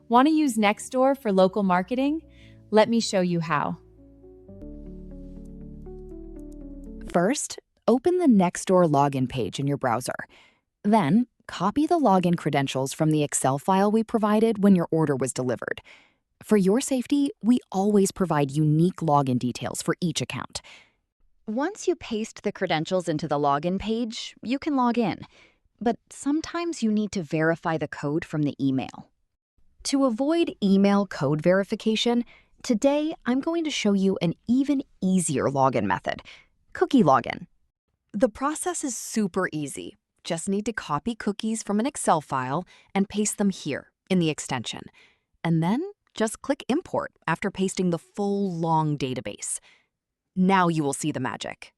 Want to use Nextdoor for local marketing? Let me show you how. First, open the Nextdoor login page in your browser. Then, copy the login credentials from the Excel file we provided when your order was delivered. For your safety, we always provide unique login details for each account. Once you paste the credentials into the login page, you can log in. But sometimes you need to verify the code from the email. To avoid email code verification, today I'm going to show you an even easier login method, cookie login. The process is super easy. Just need to copy cookies from an Excel file and paste them here in the extension. And then just click Import after pasting the full long database. Now you will see the magic.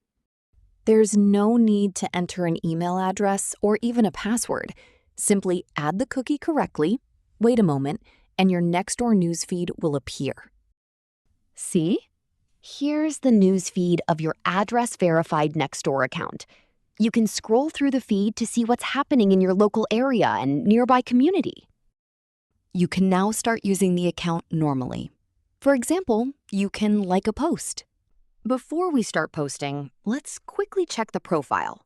There's no need to enter an email address or even a password. Simply add the cookie correctly, wait a moment, and your Nextdoor newsfeed will appear. See? Here's the newsfeed of your address-verified Nextdoor account. You can scroll through the feed to see what's happening in your local area and nearby community. You can now start using the account normally. For example, you can like a post. Before we start posting, let's quickly check the profile.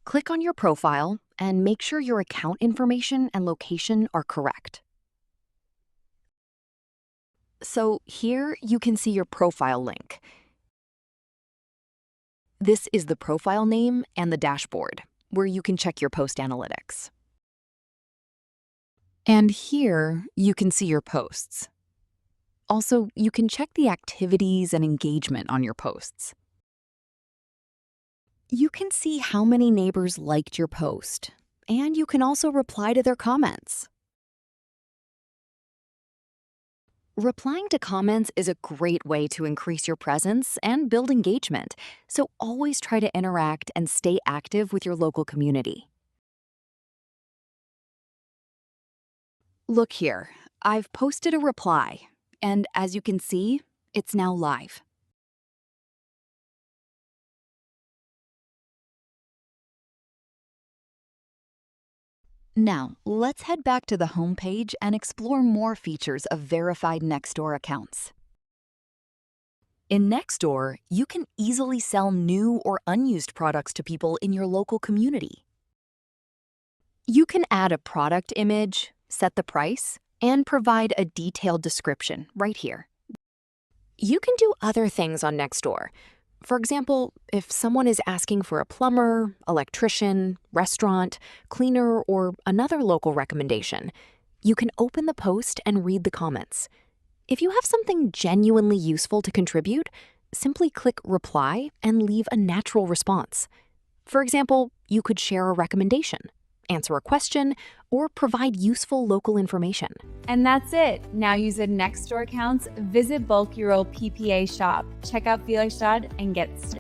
Click on your profile and make sure your account information and location are correct. So here you can see your profile link. This is the profile name and the dashboard, where you can check your post analytics. And here you can see your posts. Also, you can check the activities and engagement on your posts. You can see how many neighbors liked your post, and you can also reply to their comments. Replying to comments is a great way to increase your presence and build engagement, so always try to interact and stay active with your local community. Look here, I've posted a reply, and as you can see, it's now live. Now, let's head back to the home page and explore more features of verified Nextdoor accounts. In Nextdoor, you can easily sell new or unused products to people in your local community. You can add a product image, set the price, and provide a detailed description right here. You can do other things on Nextdoor. For example, if someone is asking for a plumber, electrician, restaurant, cleaner, or another local recommendation, you can open the post and read the comments. If you have something genuinely useful to contribute, simply click Reply and leave a natural response. For example, you could share a recommendation, answer a question, or provide useful local information. And that's it. Now use a Nextdoor accounts, visit bulk your old PVA Shop, check out PVA Shop, and get started.